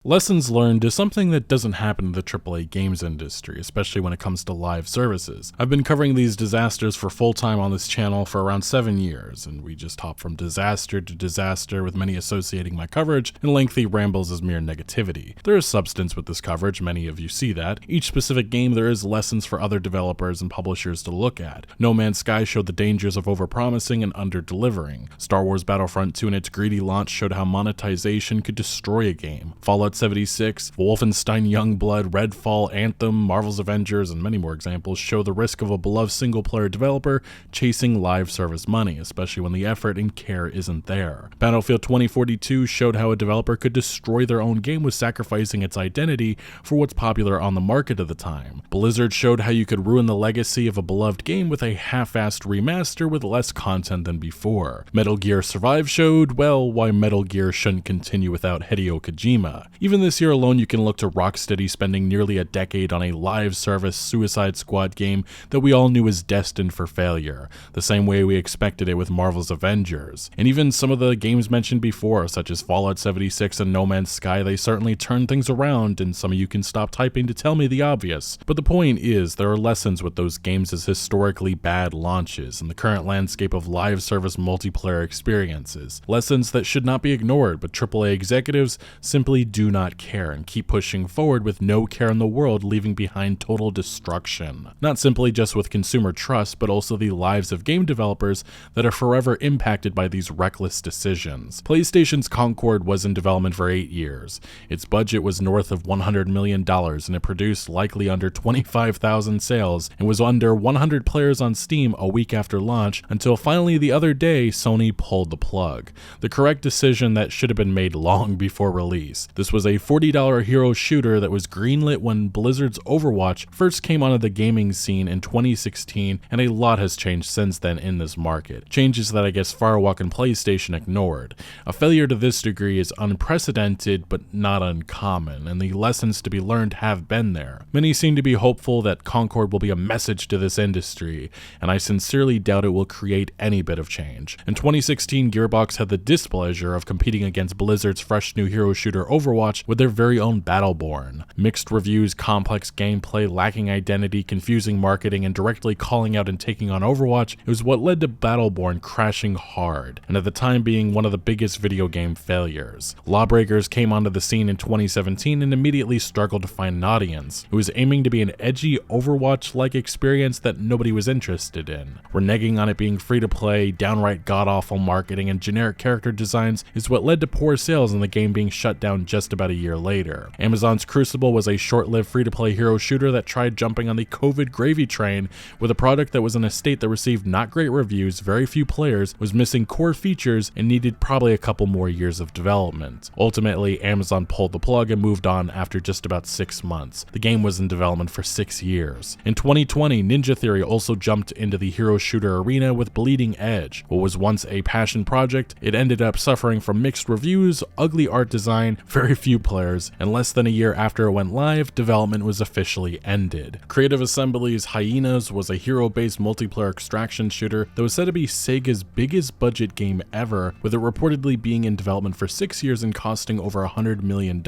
Lessons learned is something that doesn't happen in the AAA games industry, especially when it comes to live services. I've been covering these disasters for full time on this channel for around 7 years, and we just hop from disaster to disaster with many associating my coverage and lengthy rambles as mere negativity. There is substance with this coverage, many of you see that. Each specific game there is lessons for other developers and publishers to look at. No Man's Sky showed the dangers of overpromising and under-delivering. Star Wars Battlefront 2 in its greedy launch showed how monetization could destroy a game. Fallout 76, Wolfenstein Youngblood, Redfall, Anthem, Marvel's Avengers, and many more examples show the risk of a beloved single-player developer chasing live service money, especially when the effort and care isn't there. Battlefield 2042 showed how a developer could destroy their own game with sacrificing its identity for what's popular on the market at the time. Blizzard showed how you could ruin the legacy of a beloved game with a half-assed remaster with less content than before. Metal Gear Survive showed, well, why Metal Gear shouldn't continue without Hideo Kojima. Even this year alone, you can look to Rocksteady spending nearly a decade on a live service Suicide Squad game that we all knew was destined for failure, the same way we expected it with Marvel's Avengers. And even some of the games mentioned before, such as Fallout 76 and No Man's Sky, they certainly turned things around, and some of you can stop typing to tell me the obvious. But the point is, there are lessons with those games as historically bad launches in the current landscape of live service multiplayer experiences. Lessons that should not be ignored, but AAA executives simply do not care and keep pushing forward with no care in the world, leaving behind total destruction. Not simply just with consumer trust, but also the lives of game developers that are forever impacted by these reckless decisions. PlayStation's Concord was in development for 8 years. Its budget was north of $100 million, and it produced likely under 25,000 sales and was under 100 players on Steam a week after launch, until finally the other day Sony pulled the plug. The correct decision that should have been made long before release. This was a $40 hero shooter that was greenlit when Blizzard's Overwatch first came onto the gaming scene in 2016, and a lot has changed since then in this market. Changes that I guess Firewalk and PlayStation ignored. A failure to this degree is unprecedented but not uncommon, and the lessons to be learned have been there. Many seem to be hopeful that Concord will be a message to this industry, and I sincerely doubt it will create any bit of change. In 2016, Gearbox had the displeasure of competing against Blizzard's fresh new hero shooter Overwatch with their very own Battleborn. Mixed reviews, complex gameplay, lacking identity, confusing marketing, and directly calling out and taking on Overwatch, it was what led to Battleborn crashing hard, and at the time being one of the biggest video game failures. Lawbreakers came onto the scene in 2017 and immediately struggled to find an audience. It was aiming to be an edgy Overwatch-like experience that nobody was interested in. Reneging on it being free-to-play, downright god-awful marketing, and generic character designs is what led to poor sales and the game being shut down just about a year later. Amazon's Crucible was a short-lived free-to-play hero shooter that tried jumping on the COVID gravy train with a product that was in a state that received not great reviews, very few players, was missing core features, and needed probably a couple more years of development. Ultimately, Amazon pulled the plug and moved on after just about 6 months. The game was in development for 6 years. In 2020, Ninja Theory also jumped into the hero shooter arena with Bleeding Edge. What was once a passion project, it ended up suffering from mixed reviews, ugly art design, very few players, and less than a year after it went live, development was officially ended. Creative Assembly's Hyenas was a hero-based multiplayer extraction shooter that was said to be Sega's biggest budget game ever, with it reportedly being in development for 6 years and costing over $100 million.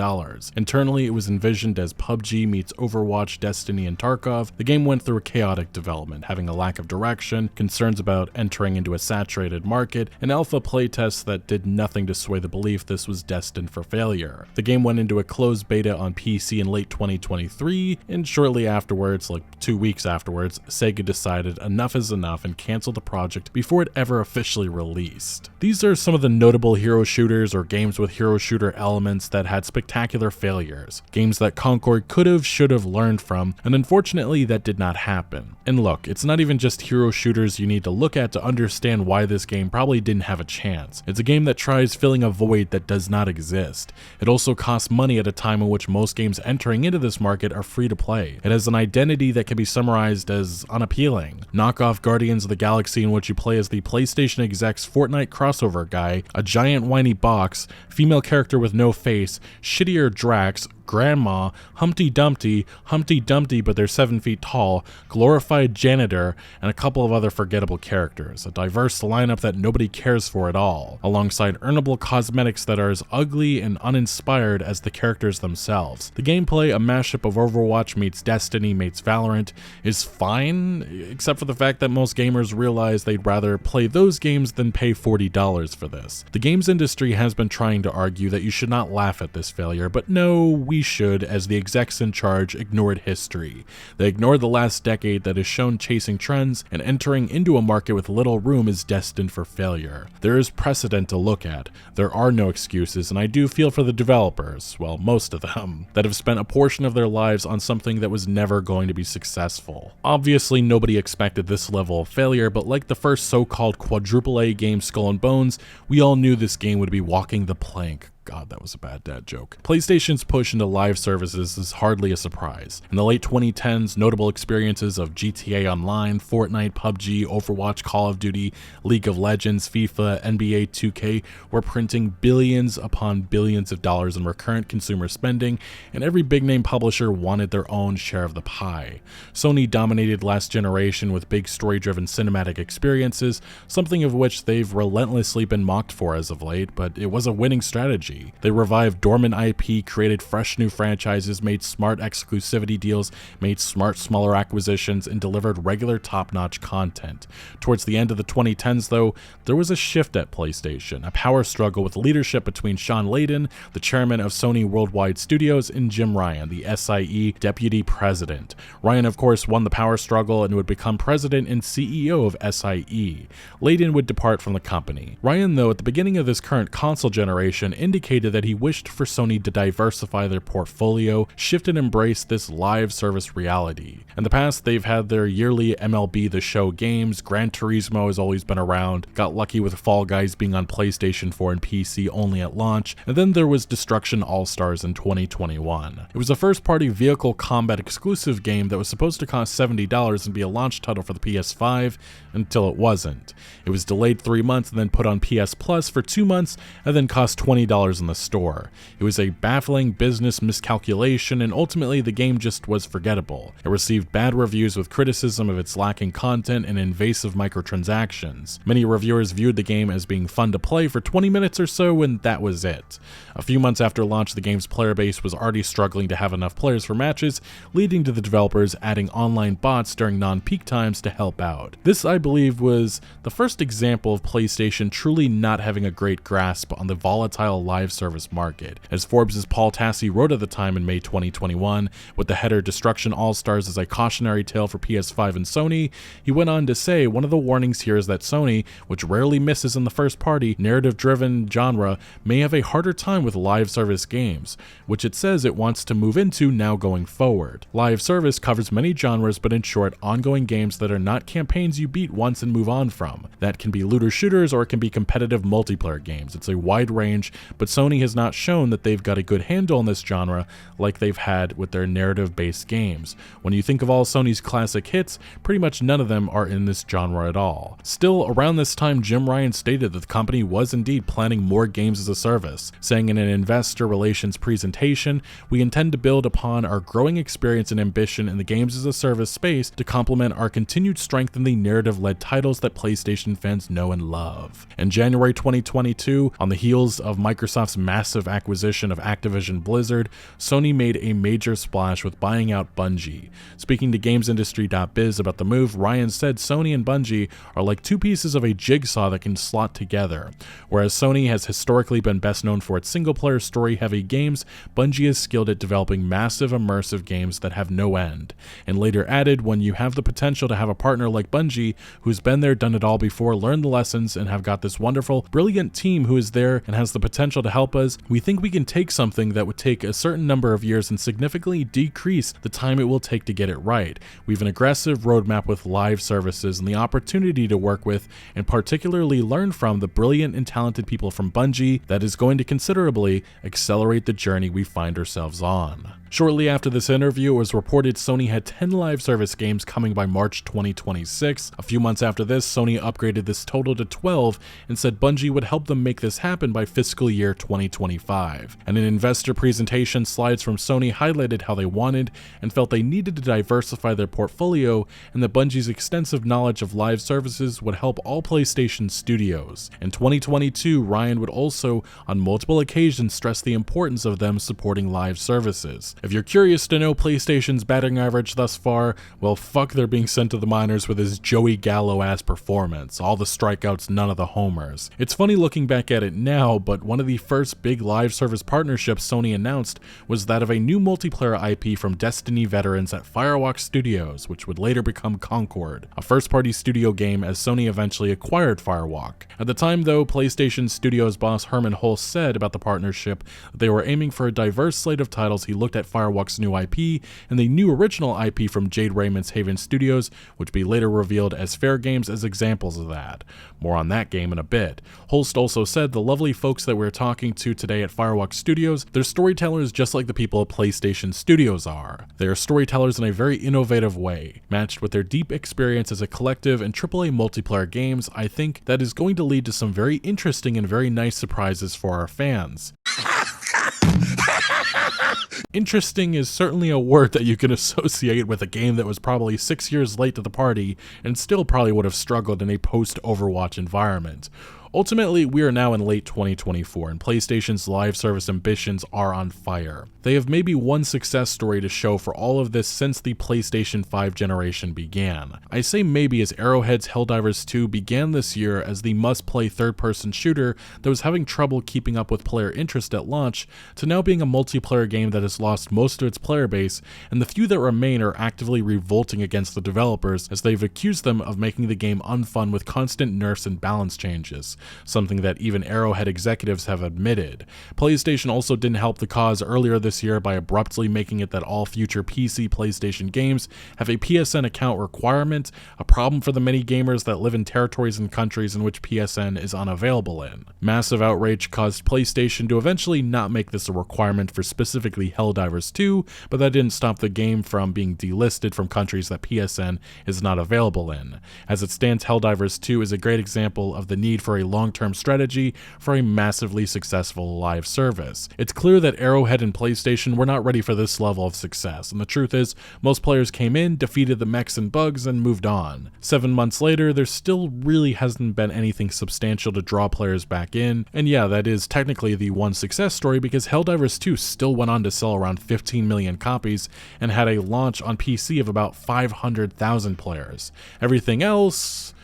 Internally, it was envisioned as PUBG meets Overwatch, Destiny, and Tarkov. The game went through a chaotic development, having a lack of direction, concerns about entering into a saturated market, and alpha playtests that did nothing to sway the belief this was destined for failure. The game went into a closed beta on PC in late 2023, and shortly afterwards, like 2 weeks afterwards, Sega decided enough is enough and canceled the project before it ever officially released. These are some of the notable hero shooters or games with hero shooter elements that had spectacular failures. Games that Concord could have, should have learned from, and unfortunately that did not happen. And look, it's not even just hero shooters you need to look at to understand why this game probably didn't have a chance. It's a game that tries filling a void that does not exist. It also costs money at a time in which most games entering into this market are free to play. It has an identity that can be summarized as unappealing. Knockoff Guardians of the Galaxy, in which you play as the PlayStation exec's Fortnite crossover guy, a giant whiny box, female character with no face, shittier Drax, grandma, Humpty Dumpty, but they're 7 feet tall, glorified janitor, and a couple of other forgettable characters, a diverse lineup that nobody cares for at all, alongside earnable cosmetics that are as ugly and uninspired as the characters themselves. The gameplay, a mashup of Overwatch meets Destiny meets Valorant, is fine, except for the fact that most gamers realize they'd rather play those games than pay $40 for this. The games industry has been trying to argue that you should not laugh at this failure, but no, we should, as the execs in charge ignored history. They ignored the last decade that has shown chasing trends and entering into a market with little room is destined for failure. There is precedent to look at. There are no excuses, and I do feel for the developers, well, most of them, that have spent a portion of their lives on something that was never going to be successful. Obviously, nobody expected this level of failure, but like the first so-called quadruple A game Skull and Bones, we all knew this game would be walking the plank. God, that was a bad dad joke. PlayStation's push into live services is hardly a surprise. In the late 2010s, notable experiences of GTA Online, Fortnite, PUBG, Overwatch, Call of Duty, League of Legends, FIFA, NBA 2K were printing billions upon billions of dollars in recurrent consumer spending, and every big-name publisher wanted their own share of the pie. Sony dominated last generation with big story-driven cinematic experiences, something of which they've relentlessly been mocked for as of late, but it was a winning strategy. They revived dormant IP, created fresh new franchises, made smart exclusivity deals, made smart smaller acquisitions, and delivered regular top-notch content. Towards the end of the 2010s, though, there was a shift at PlayStation, a power struggle with leadership between Sean Layden, the chairman of Sony Worldwide Studios, and Jim Ryan, the SIE deputy president. Ryan, of course, won the power struggle and would become president and CEO of SIE. Layden would depart from the company. Ryan, though, at the beginning of this current console generation, indicated that he wished for Sony to diversify their portfolio, shift and embrace this live service reality. In the past, they've had their yearly MLB The Show games, Gran Turismo has always been around, got lucky with Fall Guys being on PlayStation 4 and PC only at launch, and then there was Destruction All-Stars in 2021. It was a first-party vehicle combat exclusive game that was supposed to cost $70 and be a launch title for the PS5, until it wasn't. It was delayed 3 months and then put on PS Plus for 2 months, and then cost $20 in the store. It was a baffling business miscalculation, and ultimately the game just was forgettable. It received bad reviews with criticism of its lacking content and invasive microtransactions. Many reviewers viewed the game as being fun to play for 20 minutes or so, and that was it. A few months after launch, the game's player base was already struggling to have enough players for matches, leading to the developers adding online bots during non-peak times to help out. This, I believe, was the first example of PlayStation truly not having a great grasp on the volatile live service market. As Forbes' Paul Tassi wrote at the time in May 2021, with the header Destruction All-Stars as a cautionary tale for PS5 and Sony, he went on to say, one of the warnings here is that Sony, which rarely misses in the first-party, narrative-driven genre, may have a harder time with live service games, which it says it wants to move into now going forward. Live service covers many genres, but in short, ongoing games that are not campaigns you beat once and move on from. That can be looter shooters or it can be competitive multiplayer games. It's a wide range, but Sony has not shown that they've got a good handle on this genre like they've had with their narrative-based games. When you think of all Sony's classic hits, pretty much none of them are in this genre at all. Still, around this time, Jim Ryan stated that the company was indeed planning more games as a service, saying in an investor relations presentation, "We intend to build upon our growing experience and ambition in the games as a service space to complement our continued strength in the narrative-led titles that PlayStation fans know and love." In January 2022, on the heels of Microsoft's massive acquisition of Activision Blizzard, Sony made a major splash with buying out Bungie. Speaking to GamesIndustry.biz about the move, Ryan said Sony and Bungie are like two pieces of a jigsaw that can slot together. Whereas Sony has historically been best known for its single-player story-heavy games, Bungie is skilled at developing massive immersive games that have no end. And later added, when you have the potential to have a partner like Bungie, who's been there, done it all before, learned the lessons, and have got this wonderful, brilliant team who is there and has the potential to help us, we think we can take something that would take a certain number of years and significantly decrease the time it will take to get it right. We have an aggressive roadmap with live services and the opportunity to work with and particularly learn from the brilliant and talented people from Bungie that is going to considerably accelerate the journey we find ourselves on. Shortly after this interview, it was reported Sony had 10 live service games coming by March 2026. A few months after this, Sony upgraded this total to 12 and said Bungie would help them make this happen by fiscal year 2025. And an investor presentation, slides from Sony highlighted how they wanted and felt they needed to diversify their portfolio, and that Bungie's extensive knowledge of live services would help all PlayStation studios. In 2022, Ryan would also, on multiple occasions, stress the importance of them supporting live services. If you're curious to know PlayStation's batting average thus far, well, fuck, they're being sent to the minors with his Joey Gallo-ass performance. All the strikeouts, none of the homers. It's funny looking back at it now, but one of the first big live service partnerships Sony announced was that of a new multiplayer IP from Destiny veterans at Firewalk Studios, which would later become Concord, a first-party studio game as Sony eventually acquired Firewalk. At the time though, PlayStation Studios boss Herman Hulse said about the partnership that they were aiming for a diverse slate of titles. He looked at Firewalk's new IP and the new original IP from Jade Raymond's Haven Studios, which would be later revealed as Fairgames, as examples of that. More on that game in a bit. Holst also said the lovely folks that we're talking to today at Firewalk Studios, they're storytellers just like the people at PlayStation Studios are. They are storytellers in a very innovative way. Matched with their deep experience as a collective in AAA multiplayer games, I think that is going to lead to some very interesting and very nice surprises for our fans. Interesting is certainly a word that you can associate with a game that was probably 6 years late to the party and still probably would have struggled in a post-Overwatch environment. Ultimately, we are now in late 2024 and PlayStation's live service ambitions are on fire. They have maybe one success story to show for all of this since the PlayStation 5 generation began. I say maybe as Arrowhead's Helldivers 2 began this year as the must-play third-person shooter that was having trouble keeping up with player interest at launch, to now being a multiplayer game that has lost most of its player base, and the few that remain are actively revolting against the developers as they've accused them of making the game unfun with constant nerfs and balance changes. Something that even Arrowhead executives have admitted. PlayStation also didn't help the cause earlier this year by abruptly making it that all future PC PlayStation games have a PSN account requirement, a problem for the many gamers that live in territories and countries in which PSN is unavailable in. Massive outrage caused PlayStation to eventually not make this a requirement for specifically Helldivers 2, but that didn't stop the game from being delisted from countries that PSN is not available in. As it stands, Helldivers 2 is a great example of the need for a long-term strategy for a massively successful live service. It's clear that Arrowhead and PlayStation were not ready for this level of success, and the truth is, most players came in, defeated the mechs and bugs, and moved on. 7 months later, there still really hasn't been anything substantial to draw players back in, and yeah, that is technically the one success story because Helldivers 2 still went on to sell around 15 million copies and had a launch on PC of about 500,000 players. Everything else,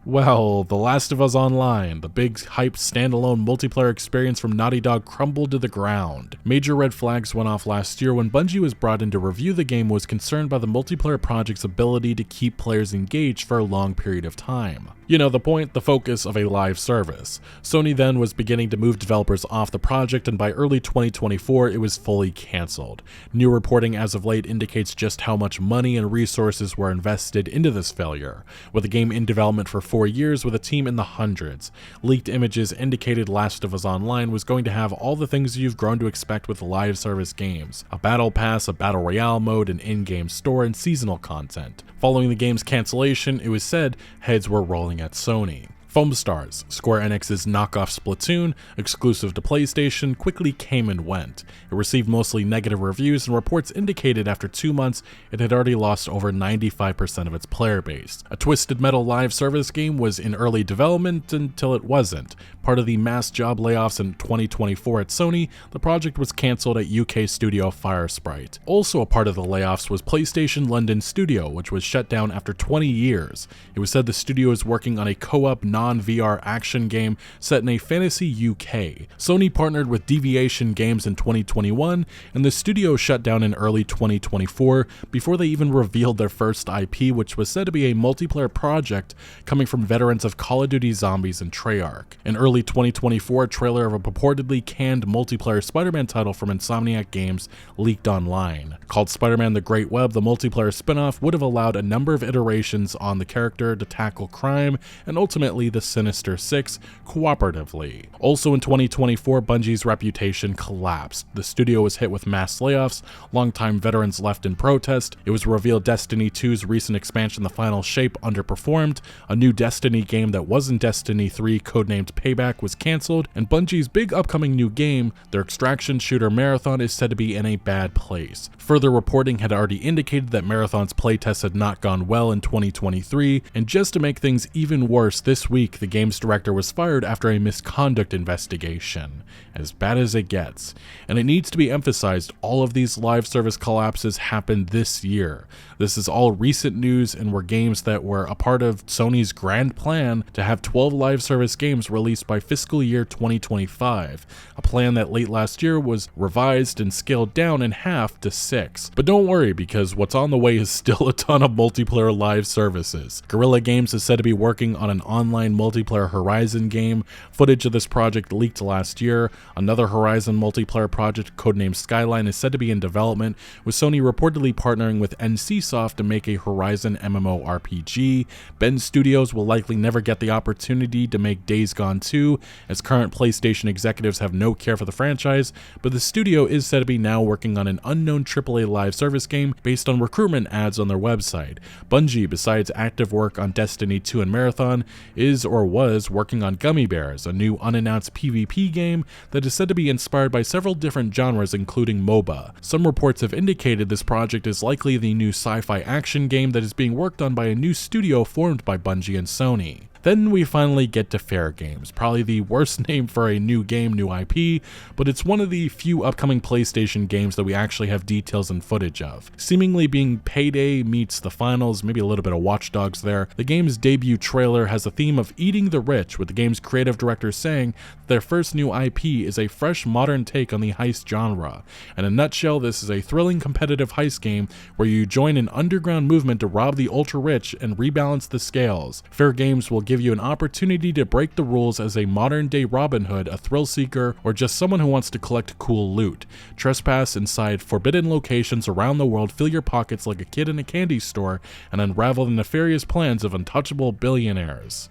well, The Last of Us Online, the big hyped standalone multiplayer experience from Naughty Dog, crumbled to the ground. Major red flags went off last year when Bungie was brought in to review the game, was concerned by the multiplayer project's ability to keep players engaged for a long period of time. You know, the point, the focus of a live service. Sony then was beginning to move developers off the project, and by early 2024 it was fully cancelled. New reporting as of late indicates just how much money and resources were invested into this failure, with the game in development for 4 years with a team in the hundreds. Leaked images indicated Last of Us Online was going to have all the things you've grown to expect with live service games: a battle pass, a battle royale mode, an in-game store, and seasonal content. Following the game's cancellation, it was said heads were rolling at Sony. Foam Stars, Square Enix's knockoff Splatoon, exclusive to PlayStation, quickly came and went. It received mostly negative reviews, and reports indicated after 2 months it had already lost over 95% of its player base. A Twisted Metal live service game was in early development until it wasn't. Part of the mass job layoffs in 2024 at Sony, the project was cancelled at UK studio Firesprite. Also a part of the layoffs was PlayStation London Studio, which was shut down after 20 years. It was said the studio is working on a co-op non-VR action game set in a fantasy UK. Sony partnered with Deviation Games in 2021, and the studio shut down in early 2024 before they even revealed their first IP, which was said to be a multiplayer project coming from veterans of Call of Duty Zombies and Treyarch. In early 2024, a trailer of a purportedly canned multiplayer Spider-Man title from Insomniac Games leaked online. Called Spider-Man the Great Web, the multiplayer spin-off would have allowed a number of iterations on the character to tackle crime and ultimately play the Sinister Six cooperatively. Also in 2024, Bungie's reputation collapsed. The studio was hit with mass layoffs, longtime veterans left in protest. It was revealed Destiny 2's recent expansion, The Final Shape, underperformed. A new Destiny game that wasn't Destiny 3, codenamed Payback, was cancelled, and Bungie's big upcoming new game, their extraction shooter Marathon, is said to be in a bad place. Further reporting had already indicated that Marathon's playtests had not gone well in 2023, and just to make things even worse, this week the game's director was fired after a misconduct investigation. As bad as it gets. And it needs to be emphasized, all of these live service collapses happened this year. This is all recent news and were games that were a part of Sony's grand plan to have 12 live service games released by fiscal year 2025, a plan that late last year was revised and scaled down in half to 6. But don't worry, because what's on the way is still a ton of multiplayer live services. Guerrilla Games is said to be working on an online multiplayer Horizon game. Footage of this project leaked last year. Another Horizon multiplayer project, codenamed Skyline, is said to be in development, with Sony reportedly partnering with NCSoft to make a Horizon MMORPG. Bend Studios will likely never get the opportunity to make Days Gone 2, as current PlayStation executives have no care for the franchise, but the studio is said to be now working on an unknown AAA live service game based on recruitment ads on their website. Bungie, besides active work on Destiny 2 and Marathon, is or was working on Gummy Bears, a new unannounced PvP game that is said to be inspired by several different genres including MOBA. Some reports have indicated this project is likely the new sci-fi action game that is being worked on by a new studio formed by Bungie and Sony. Then we finally get to Fairgames, probably the worst name for a new game, new IP, but it's one of the few upcoming PlayStation games that we actually have details and footage of. Seemingly being Payday meets the finals, maybe a little bit of Watch Dogs there, the game's debut trailer has a theme of eating the rich, with the game's creative director saying their first new IP is a fresh modern take on the heist genre. In a nutshell, this is a thrilling competitive heist game where you join an underground movement to rob the ultra-rich and rebalance the scales. Fairgames will give you an opportunity to break the rules as a modern-day Robin Hood, a thrill seeker, or just someone who wants to collect cool loot. Trespass inside forbidden locations around the world, fill your pockets like a kid in a candy store, and unravel the nefarious plans of untouchable billionaires.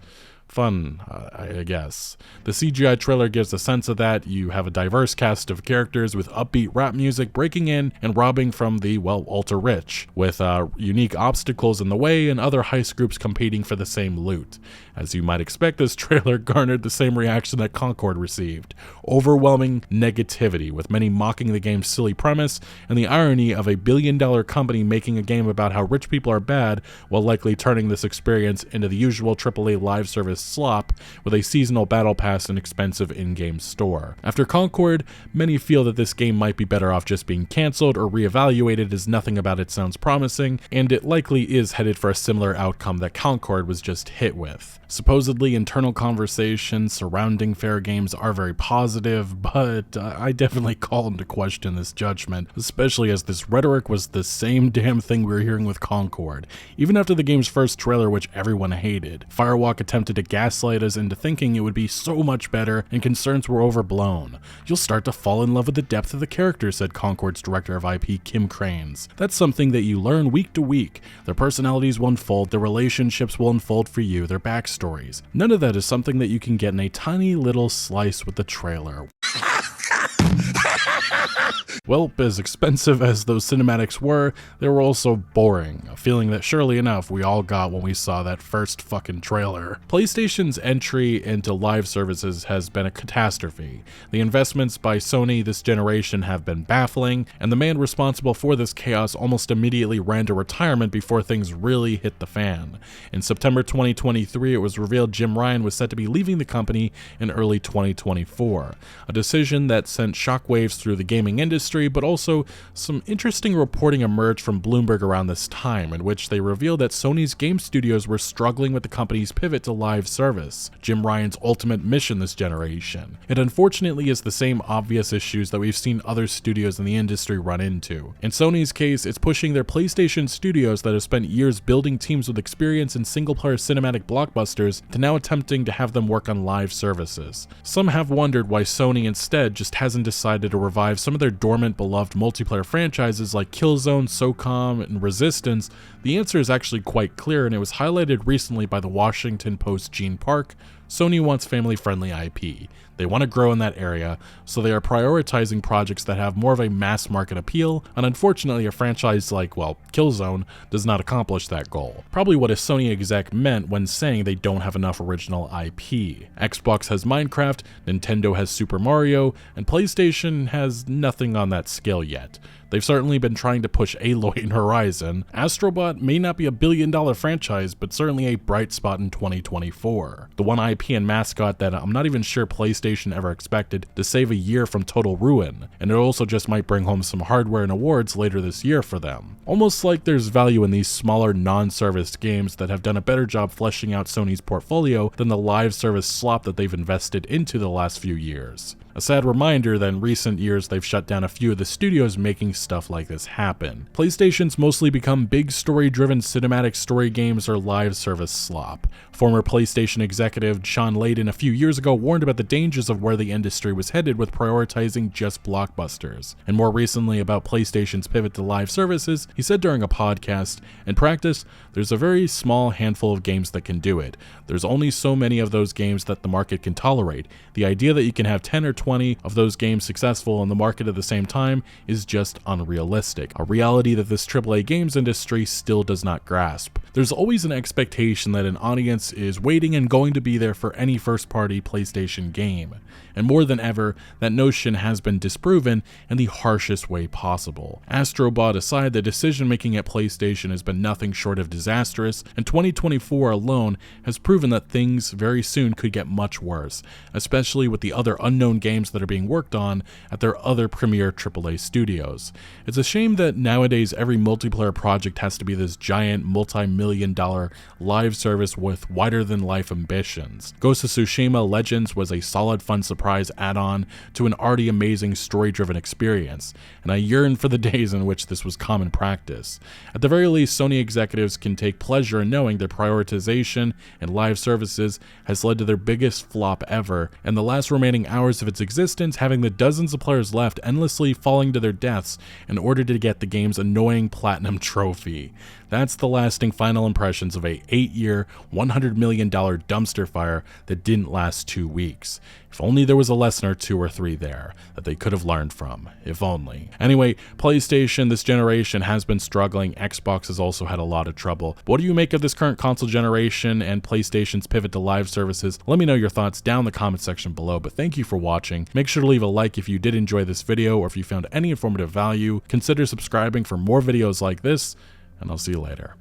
Fun, I guess. The CGI trailer gives a sense of that. You have a diverse cast of characters with upbeat rap music breaking in and robbing from the, well, ultra-rich, with unique obstacles in the way and other heist groups competing for the same loot. As you might expect, this trailer garnered the same reaction that Concord received. Overwhelming negativity, with many mocking the game's silly premise and the irony of a billion-dollar company making a game about how rich people are bad while likely turning this experience into the usual AAA live service slop with a seasonal battle pass and expensive in-game store. After Concord, many feel that this game might be better off just being cancelled or reevaluated, as nothing about it sounds promising, and it likely is headed for a similar outcome that Concord was just hit with. Supposedly, internal conversations surrounding Fairgames are very positive, but I definitely call into question this judgment, especially as this rhetoric was the same damn thing we were hearing with Concord. Even after the game's first trailer, which everyone hated, Firewalk attempted to gaslight us into thinking it would be so much better and concerns were overblown. You'll start to fall in love with the depth of the characters, said Concord's director of IP, Kim Cranes. That's something that you learn week to week. Their personalities will unfold, their relationships will unfold for you, their backstories. None of that is something that you can get in a tiny little slice with the trailer. Well, as expensive as those cinematics were, they were also boring, a feeling that surely enough we all got when we saw that first fucking trailer. PlayStation's entry into live services has been a catastrophe. The investments by Sony this generation have been baffling, and the man responsible for this chaos almost immediately ran to retirement before things really hit the fan. In September 2023, it was revealed Jim Ryan was set to be leaving the company in early 2024, a decision that sent shockwaves through the gaming industry, but also some interesting reporting emerged from Bloomberg around this time, in which they revealed that Sony's game studios were struggling with the company's pivot to live service, Jim Ryan's ultimate mission this generation. It unfortunately is the same obvious issues that we've seen other studios in the industry run into. In Sony's case, it's pushing their PlayStation studios that have spent years building teams with experience in single-player cinematic blockbusters to now attempting to have them work on live services. Some have wondered why Sony instead just hasn't decided to revive some of their dormant beloved multiplayer franchises like Killzone, SOCOM, and Resistance. The answer is actually quite clear, and it was highlighted recently by the Washington Post's Gene Park, Sony wants family-friendly IP. They want to grow in that area, so they are prioritizing projects that have more of a mass market appeal, and unfortunately a franchise like, well, Killzone does not accomplish that goal. Probably what a Sony exec meant when saying they don't have enough original IP. Xbox has Minecraft, Nintendo has Super Mario, and PlayStation has nothing on that scale yet. They've certainly been trying to push Aloy and Horizon. Astrobot may not be a billion-dollar franchise, but certainly a bright spot in 2024. The one IP and mascot that I'm not even sure PlayStation ever expected to save a year from total ruin, and it also just might bring home some hardware and awards later this year for them. Almost like there's value in these smaller non-service games that have done a better job fleshing out Sony's portfolio than the live service slop that they've invested into the last few years. A sad reminder that in recent years they've shut down a few of the studios making stuff like this happen. PlayStation's mostly become big story-driven cinematic story games or live service slop. Former PlayStation executive Sean Layden a few years ago warned about the dangers of where the industry was headed with prioritizing just blockbusters. And more recently about PlayStation's pivot to live services, he said during a podcast, "In practice, there's a very small handful of games that can do it. There's only so many of those games that the market can tolerate. The idea that you can have 10 or 20 of those games successful in the market at the same time is just unrealistic, a reality that this AAA games industry still does not grasp. There's always an expectation that an audience is waiting and going to be there for any first-party PlayStation game. And more than ever, that notion has been disproven in the harshest way possible. Astrobot aside, the decision-making at PlayStation has been nothing short of disastrous, and 2024 alone has proven that things very soon could get much worse, especially with the other unknown games that are being worked on at their other premier AAA studios. It's a shame that nowadays every multiplayer project has to be this giant multi-million-dollar live service with wider-than-life ambitions. Ghost of Tsushima Legends was a solid, fun surprise add-on to an already amazing story-driven experience, and I yearn for the days in which this was common practice. At the very least, Sony executives can take pleasure in knowing their prioritization and live services has led to their biggest flop ever, and the last remaining hours of its existence having the dozens of players left endlessly falling to their deaths in order to get the game's annoying platinum trophy. That's the lasting final impressions of a 8-year, $100 million dumpster fire that didn't last 2 weeks. If only there was a lesson or 2 or 3 there that they could have learned from. If only. Anyway, PlayStation this generation has been struggling. Xbox has also had a lot of trouble. But what do you make of this current console generation and PlayStation's pivot to live services? Let me know your thoughts down in the comment section below. But thank you for watching. Make sure to leave a like if you did enjoy this video, or if you found any informative value. Consider subscribing for more videos like this, and I'll see you later.